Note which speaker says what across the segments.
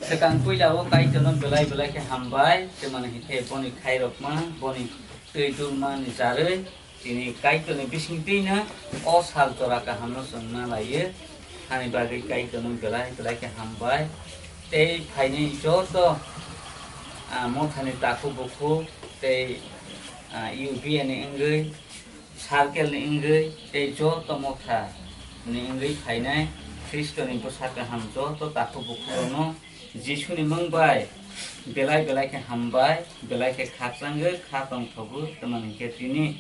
Speaker 1: Sekarang Kwtal kai jono belai ke hambai, cuman hite boni kai rokma, boni tuidulma ni jare, ini kai jono bising tina, osal toraka hamno sonna laye, hani bagi kai jono belai ke hambai, te kai ni joto, mau hani taku buku, te UB ni enggay, sarkel ni enggay, te joto mau tha, ni enggay kai nai, Kristo ni posaka ham joto taku buku no. Jisu ni mengbai, belai ke hambai, belai ke khaksangge, khatong thobu, teman ke tini,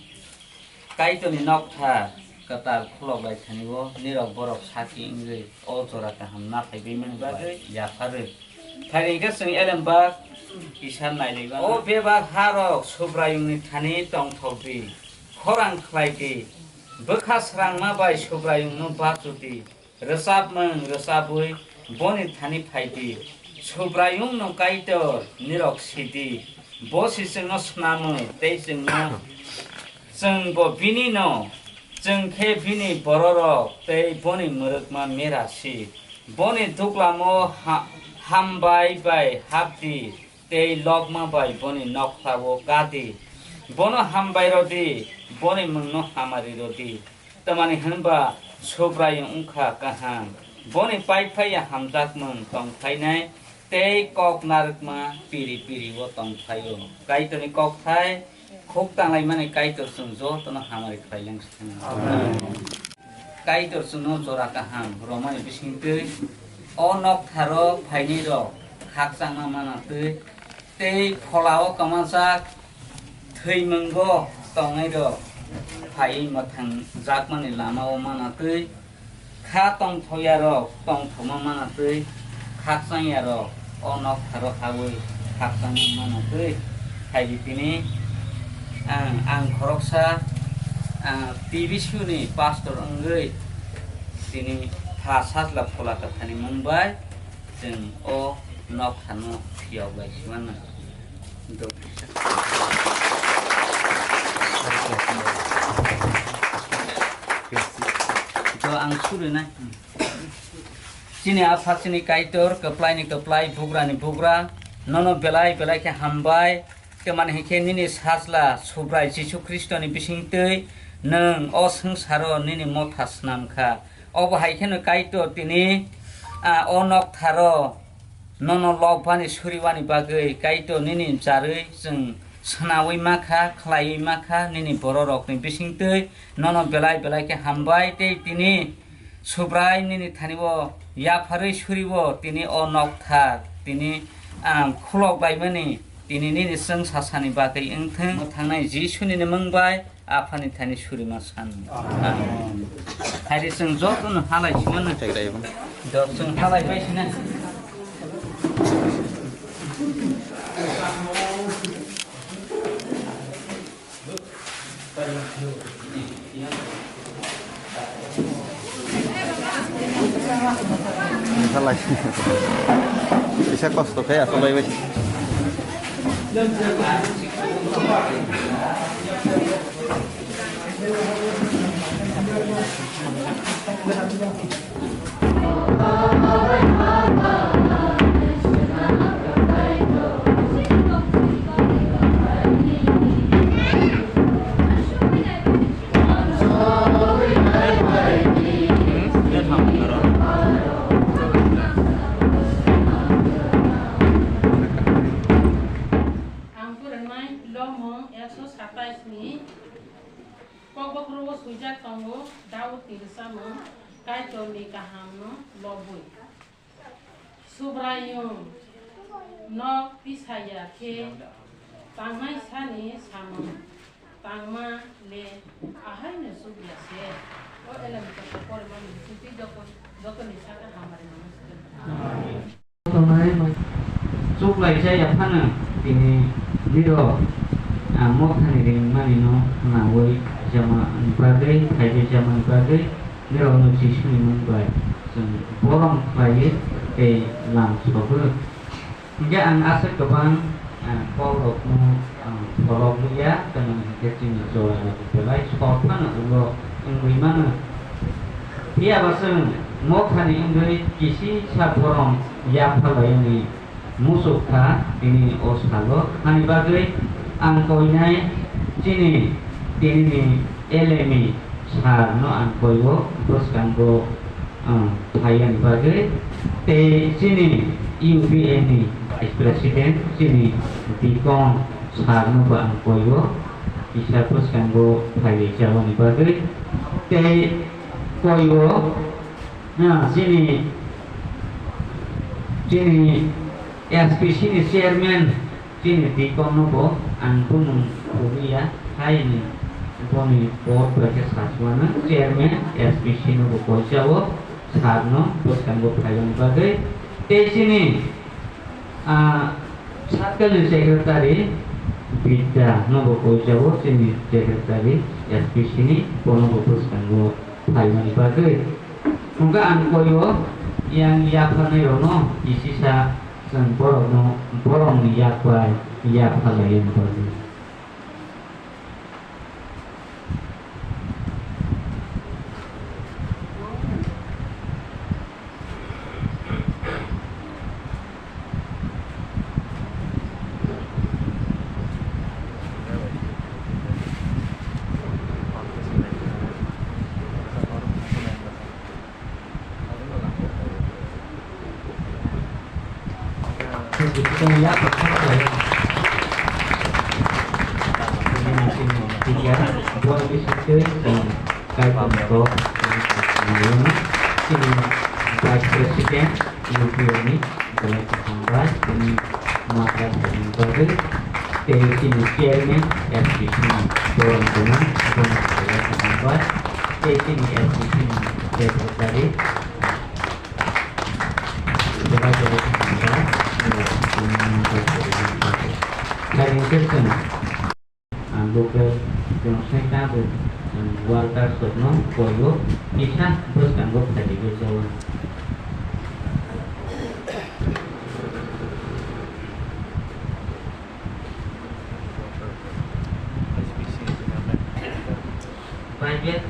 Speaker 1: kai to ni nokta, Kwtal khulok lai thanibo, nirok borok saki ingge, o jora ka ham na phai bimen bagai, ya phare. Thari ke sing elem bak, isan nai leiba. O bebak harok subrayung ni thani tong thobi, khorang khlai ki, bekhasrang ma bai subrayung no bachuti, resap meng resabui, boni thani phai di. Subrayung no kaito nirok sidi bosi sing no snamu te sing no sing bo bini no sing khe bini bororo te boni murukma merasi boni duklamo hambai bai hapti te lokma bai boni nokhawo kadi bono hambai rodi boni mungno hamari rodi tamani hanba subrayung ungkha kahang boni pai ya hamjak mung tong phainai Tei kok narikma piri wo tong phayo. Kai to ni kok thai, khok tang lai mane kai to sungjo to no hamari khailang sthana. Kai to sungno jora ka ham, romani bising tei, o nok tharo phaini ro, khaksang ma mana tei, tei pholao kamasak, thei munggo tongai ro, phai mathang jak mani lama o mana tei, kha tong thoya ro, tong thoma mana tei, khaksang ya ro, onok tharo hawi khaksang mana tei, hai dipini, ang khoroksa, TV suni pastor anggai, sini phasat la phola kathani Mumbai, jeng o nok thano thiaw lai simana. Itu ang suri na. Sini apa sini kaitor keplai ni keplai bugra ni bugra nono belai ke hambai keman heke nini sasla subrai Jisu Kristo ni bising tei neng o sengsaro nini mothas namkha obo haike no kaitor tini onok tharo nono lobani suriwani bagai kaitor nini jarei jeng senawi makha khlai makha nini bororok ni bising tei nono belai ke hambai tei tini subrai nini thanibo ya phare suribo tini o nokthar tini khulok bai mani tini nini seng sasani bagai engtheng thangnai Jisu ni mungbai aphani thani surima san hari seng jotun halai simana chairai do seng halai bai sina
Speaker 2: Salah bisa kos tuh kayak apa baik
Speaker 3: Subrayung nok pisaya ke tangmai sani sama tangma le ahai ne subya se o elam ka por man suti dokon ni saka hamare namaste
Speaker 1: tonai chuk lai saya phana ini video mo thani ring mani no na woi jama bagai kai jama bagai video no Jisu ni mungbai borong lai ke làm sebagai hingga ang aset kebang polok mu polok ya dengan kecil jual belai sport mana ulo ingwimana dia bahasa Mokhani indui kisi saborong ya phalayani musukha ini osalo hani bagai angkoinai sini ini elemi sarno angkoyo terus kanggo phayan bagai te sini UPN Vice President sini dikong sarno ba angkoyo bisa terus kanggo phayi jawani bagai te koyo nah sini SP sini chairman sini di kono angkun kuliah hai ni boni board berkesatuan chairman SP sini ko jawo sarno terus kanggo pelayan bagai di sini sakal sekretari bida no ko jawo sini sekretari SP sini kono terus kanggo pelayan bagai muka angkoyo yang yakane rono isisa sen borong yakwa yakalayan bagai ya betul tiga buat bisnis dan kaitan untuk ini Vice President ini boleh sampai ini matra berbagai dari sini chairman FCC dorong boleh sampai dari sini FCC sekretari boleh sampai dari sistem local konsentrasi warga sono koyo bisa terus kanggo dari Jawa. Private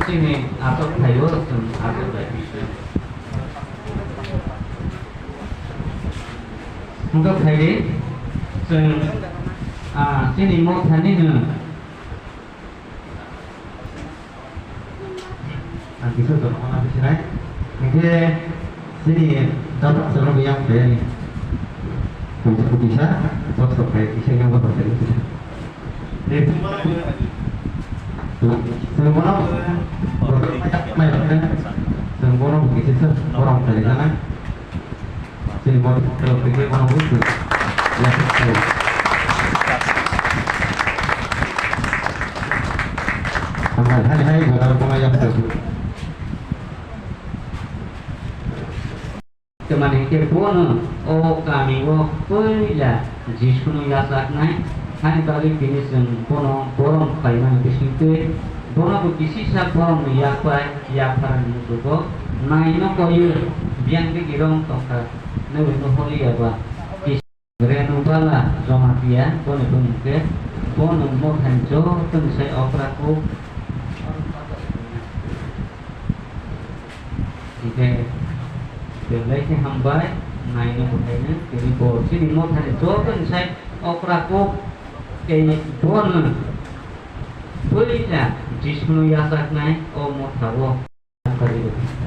Speaker 1: sini atau kayu atau bagus. Untuk hari sini mau tani ni, bisa tu orang apa sih? Mungkin sini dapat seorang yang beri, untuk bisa, untuk bisa yang apa saja. Semua orang begitu orang dari sana sini mau kalau pergi orang itu ya hai kalau pengayam itu teman yang pun kami lah jisunu ya saat naik hanya bagi jenis yang borong kaiman bisnis bono ko kisi sa borom yakwa yakran musuko naino koyu biang di girong toka nabi no holi apa renubala zomatia pon itu mungkin pon umur hanjo tung saya operaku jika belai ke hambai naik nomornya jadi bos ini mau hanjo tung saya operaku kayak pon boleh ya jisnu yasak naik mau tahu kali itu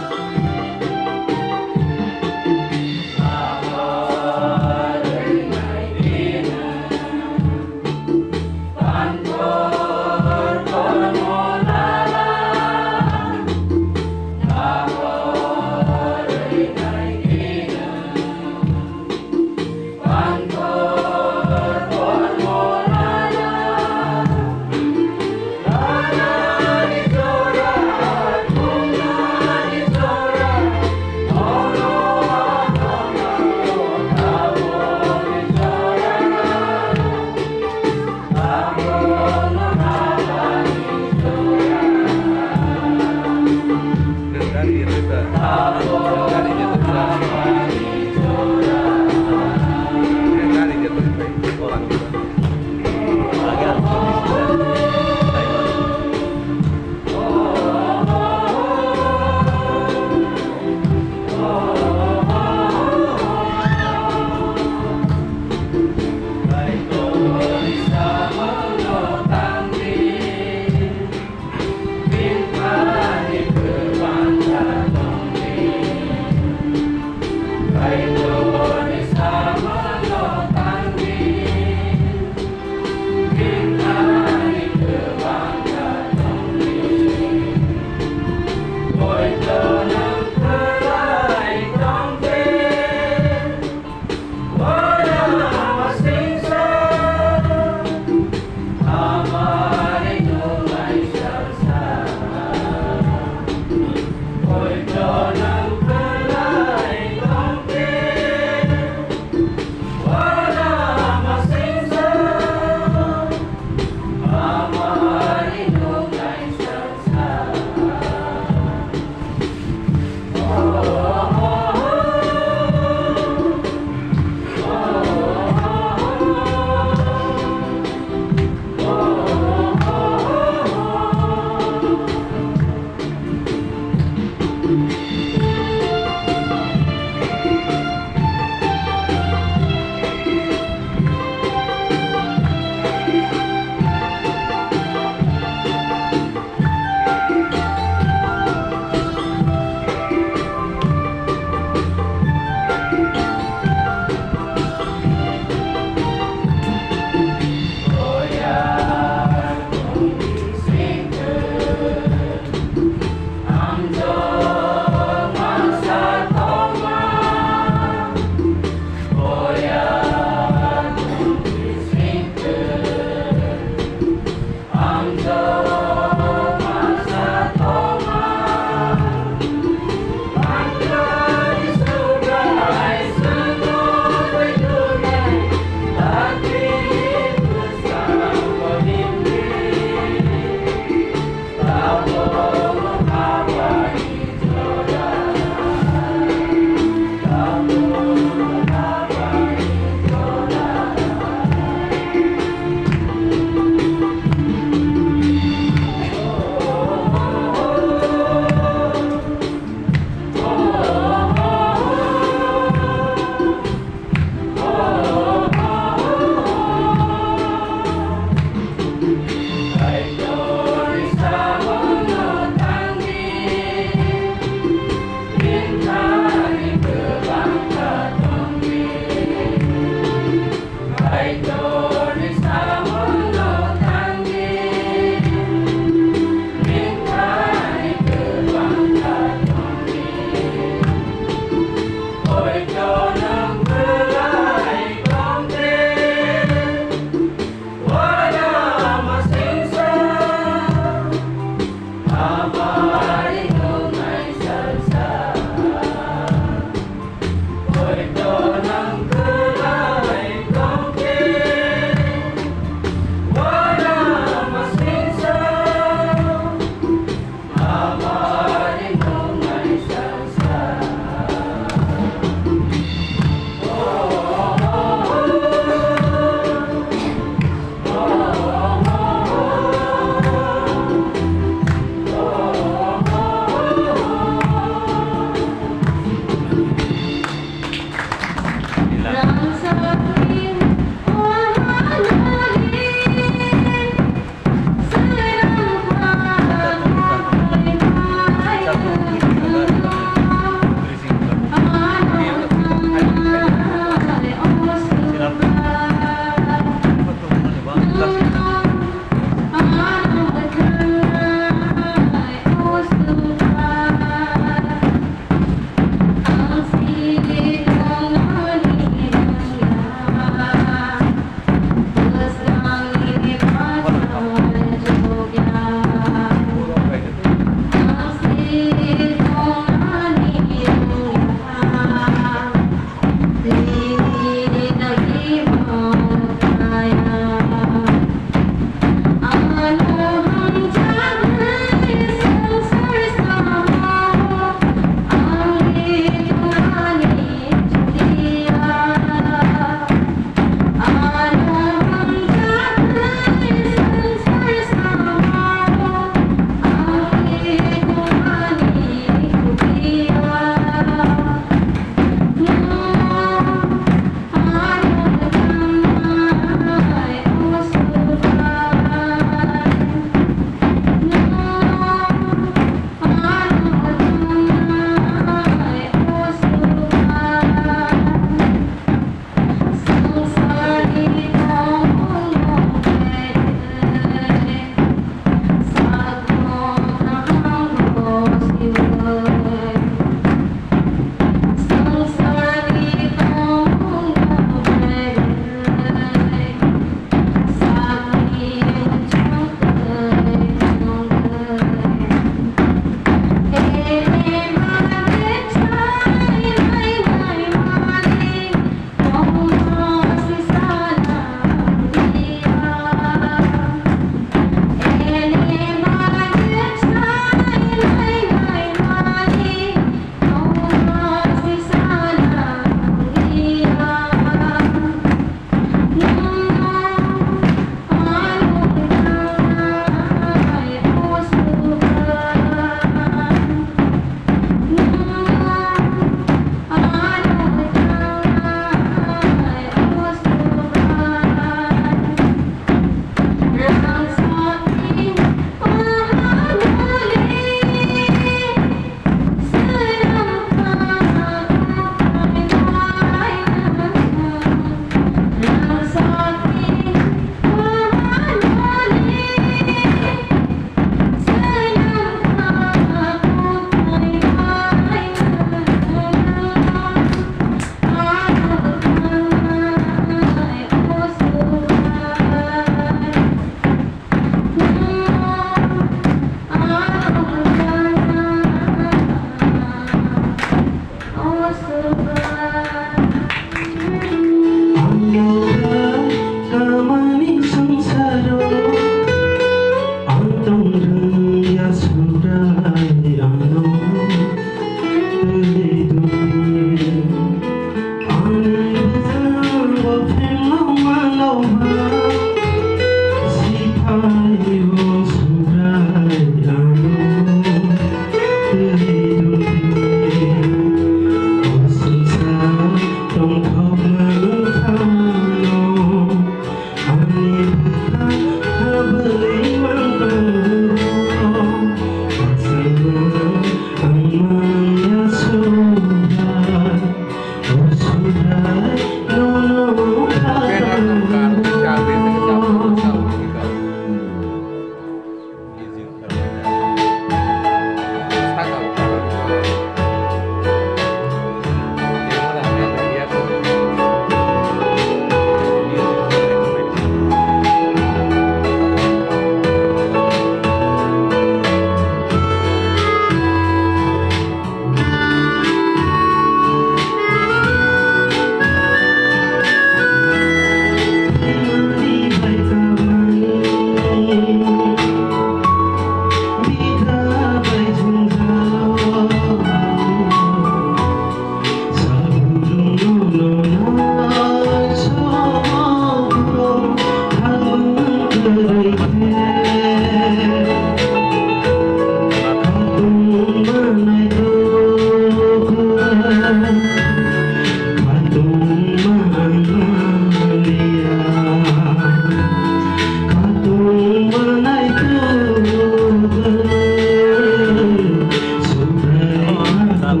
Speaker 4: Hãy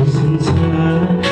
Speaker 4: subscribe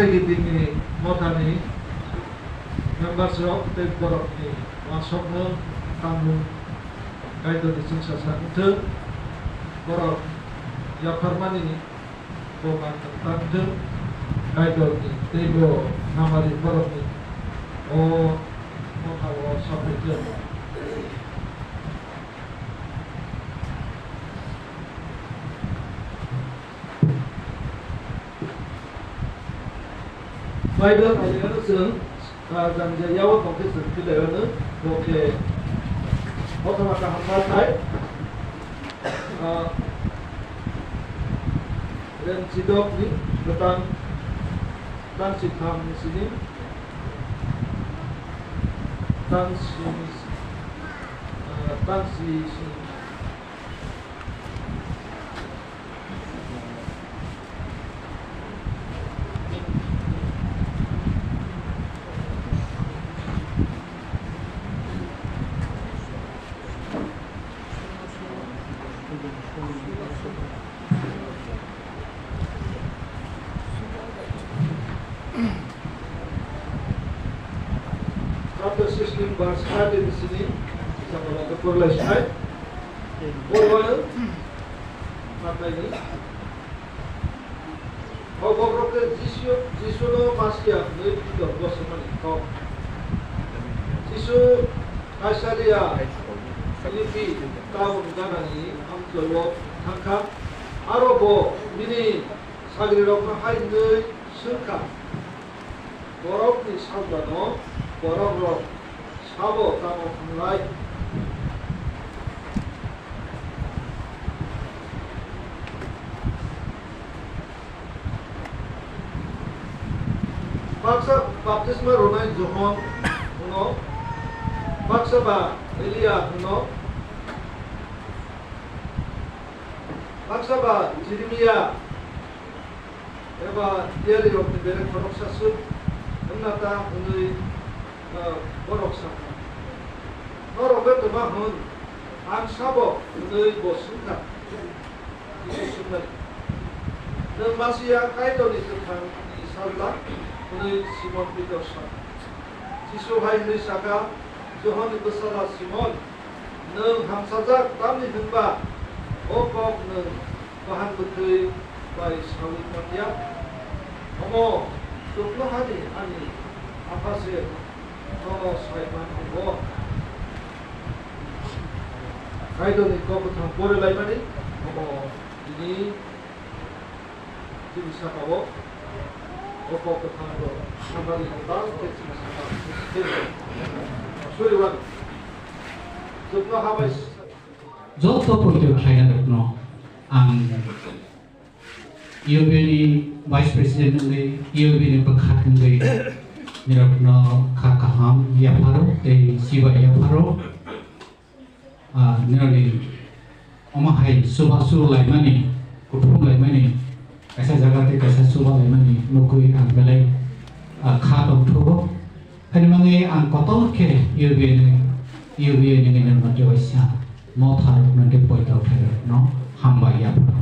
Speaker 4: Saigidini Motani members of the Borokni Wasokno Tamu Kaido di Singsa Santu Borok Yakarmani Boman Tantu Kaido di Tego Namari Borokni O Motawa Sapitu Biden aja sering dan jauh konkret sekitar itu, oke, otomatis Hathai, dan sidok ni tentang sikam di sini, After 16 bars started di sini, sama dengan perlesai, boleh mata ini. Kalau kita jisu no masih ada, ni tidak bos mana. Kalau jisu Aisyah ini tahun mana ni, ambil angka, Arabo ini sagri rokna hai ni suka, borok ni sabda Borok sabo kamu mulai paksa baptisma ronai John uno paksa ba Elia uno paksa ba Jeremia eba dia lihat ni berek borok sasut nata unui borok sama. Borok itu mahun, angsabo unui bosuka, bosuka. Dan masih yang kait itu tentang Israel, unui Simon Peterson. Jisu hai unui saka, Johan itu salah Simon. Neng hamsajak tamni hengba, opok neng bahan betul baik sekali manusia. Omo, tukno hari ani apa sih? Oh, saya mahu. Kaido ni kau betul boleh lagi mana? Oh, ini bisa kau. Oh, kau betul tu. Sampai di hotel, kita bisa. Sorry, wan. Jumlah habis.
Speaker 5: Joto politik saya nak no. UBNI Vice President ni, UBNI berkat ni. Nirapno kakaham yaparo te siwa yaparo nirali omahai subasu laimani kutung laimani kaisa jaga te kaisa suba laimani nukui ang belai khatong thubo kani mangi ang kotol ke UBN ni nirma joisa mothar nante poita uthair no hamba yaparo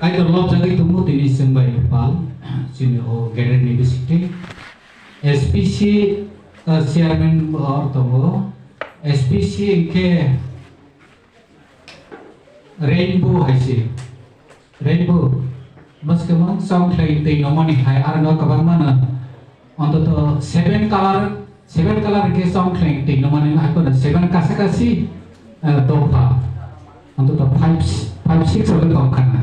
Speaker 5: kai to lob jagai tumu tini sembai pal sini o gathering university SPC chairman और तो वो SPC के rainbow है सी rainbow बस के मन sound like ते नॉमनी है आर नो कबार mana अंत तो 7 color के sound like ते नॉमनी है तो 7 कासा कासी तो पा अंत तो 5 6 और तो खाना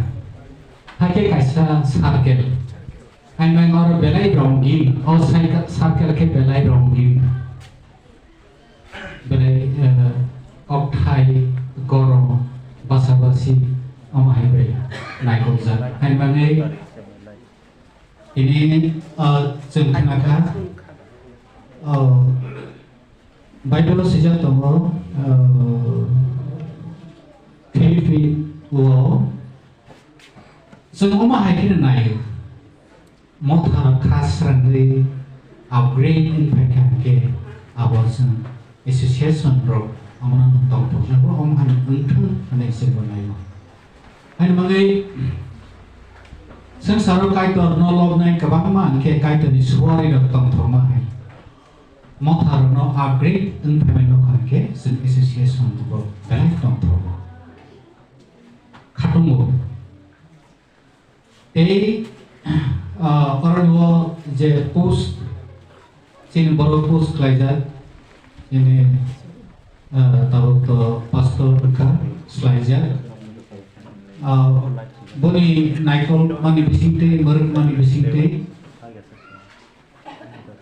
Speaker 5: है के कैसा circle Anh mang ở belai rongin, ở circle ke belai rongin, belai Hathai, Goro, basa-basi, omah ibai, naik kozat. Anh mang ini jengkanaga, Bible sejak tahu, Philippine law, semua omah ibai naik. Mothar khasrangi upgrade in pattern ke awasan association ro amana tong tong na ro omhan unthun ane se banai ma han mangai Sengsara kaitor nolob nai kabangman ke kaitor ni suari dok tong thoma hai. Mothar no upgrade ung payment no kan ke sin association bo belai tong thoma. Khatungo. Orang wo je post sini baru post kelajar ini tahu to pastor berkah kelajar boni naikol mani bisingte merek mani bisingte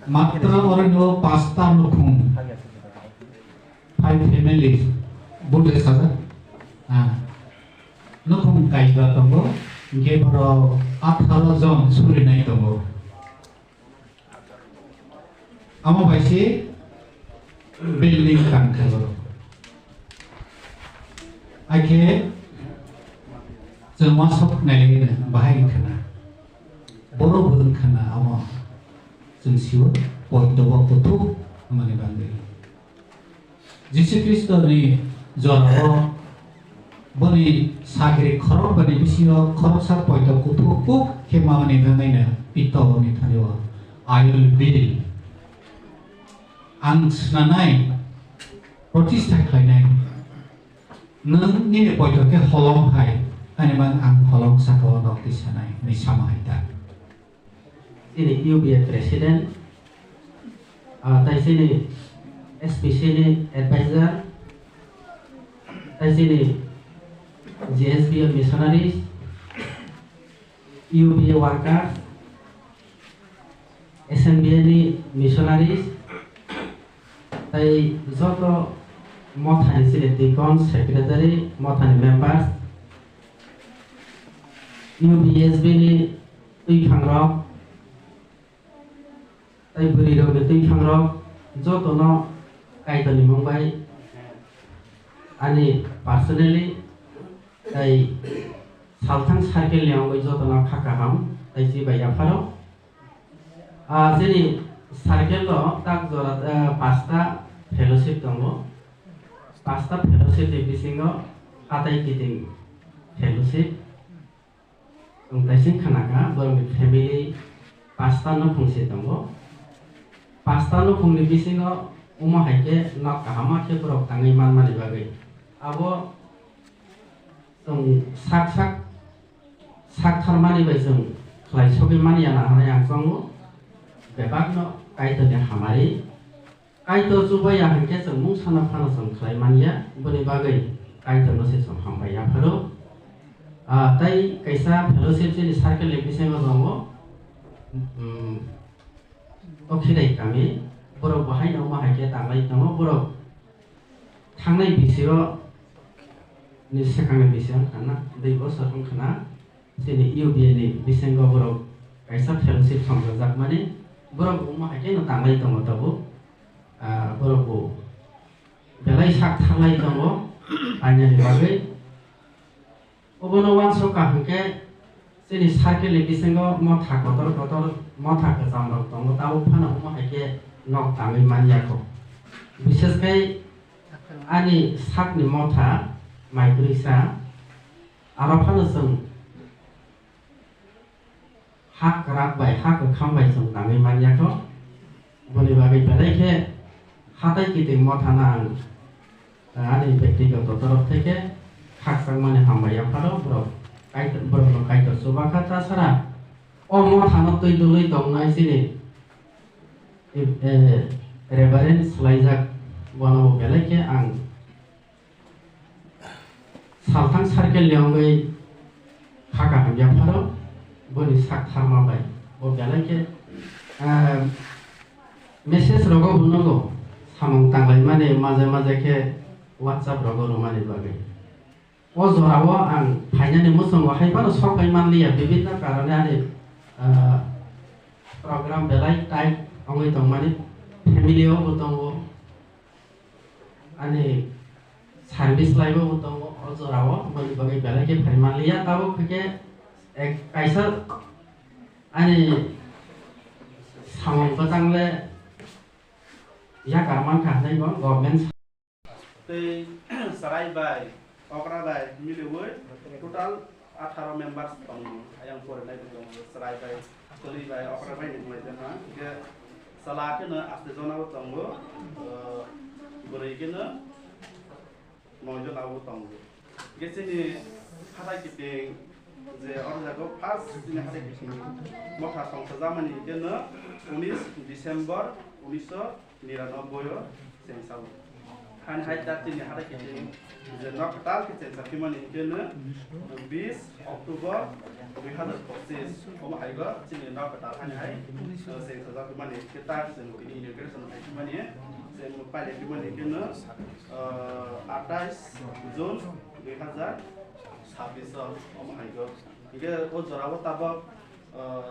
Speaker 5: matra orang wo pasta nukhung 5 families boleh saja nukhung kaiba tonggo Ge baro 18 জন suri nai tongo. Amo baisi building kan khalo. Ake जों masuk nai bahai khana. Boro bun khana amo जों siwa point dobo kutu amani bangai. Jesus Kristo ni jorao boni sagri khorok bani bisio khorok sak poito kutu ku khema mani bangai na pito ni thayo I will build ang snanai protista khainai nang ni poito ke holong hai ani man ang holong sako nok ti sanai ni samai ta
Speaker 6: ini UBA president tai sini SPC ni advisor tai sini JSB missionaries, UBA workers, SNBA ni missionaries, tai joto mothani sini deacon secretary, mothani members, UBSB ni tui phangrok, tai buri rok ni tui phangrok, joto no kaitoni mongbai, ani personally tai salthang circle yang oi jotona khaka ham tai si bai afaro jeni circle lo tak jora pasta fellowship tongo pasta fellowship ni bisingo Hathai kiting fellowship ong tai sing khanaka borong family pasta no phungsi tongo pasta no phungni bisingo uma haike nok kahama ke borok tangai man mani bagai abo sak tharmani bai jong khlai sobi mani ana hanai angsango bebak no kaito de hamari kaito jubaya hanke jong mung sana phana jong khlai mania boni bagai kaito no se jong hambai ya pharo tai kaisa fellowship ni circle le bisai ma jongo okhidai kami borok bahai no ma haike tanglai tongo borok thangnai bisio ni sekang bisa karena dari bosor kena sini UBA ni bisa nggak borok kaisa fellowship sambil mani borok umah aja no tanglai tongo tabu borok bu belai sak tanglai tongo hanya di bagai obono wan soka hangke sini circle le bisa nggak mau tak kotor mau tak kesamrok tongo tabu pana umah aja nok tanglai mani ako bisa kai ani sak ni mau tak Maikrisa Arafana sung hak rak bai hak kham bai sung tangai manya ko boni bagai belai ke Hathai kiting mothana ani ব্যক্তিগত তরফ থেকে hak sang mane hambaya pharo bro kaito bro kaito subaka ta sara o mothana tui dului tongnai sini reverend slaizak bono belai ke ang salthang circle leongai khaka hamya pharo boni sak tharma bai bo belai ke message rogo bunogo samong tanglai mane maje ke WhatsApp rogo romani bagai o jorawo ang phainani musongo haipano sokai manliya bibinna karone ani program belai type ongai tongmani family o butongo ani service live butongo Zorawo bagi bagi belai ke Malia tahu ke kaisa ani samong petang le ya karman kahai bang government
Speaker 7: te sarai bai okra bai mile woi total 18 members dong yang foreigner dong serai by kali by opera by nih mulai dana ke salah kena asli zona dong beri kena mau jual aku dong ke sini Hathai kita je orang jago pas ini Hathai kita mau kasih zaman ini kena 19 Desember 1999 sensau kan Hathai ini Hathai kita je Kwtal kita sakiman ini kena 20 Oktober 2025 Om Aiga sini Kwtal kan Hathai sensau sakiman ini kita sini Inaugration sakiman ini sini pada sakiman ini kena 28 Jun 2026 Om Aiga 이게 어쩌라고 따박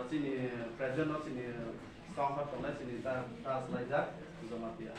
Speaker 7: sini present sini song sini ta slide 좀 맞디야.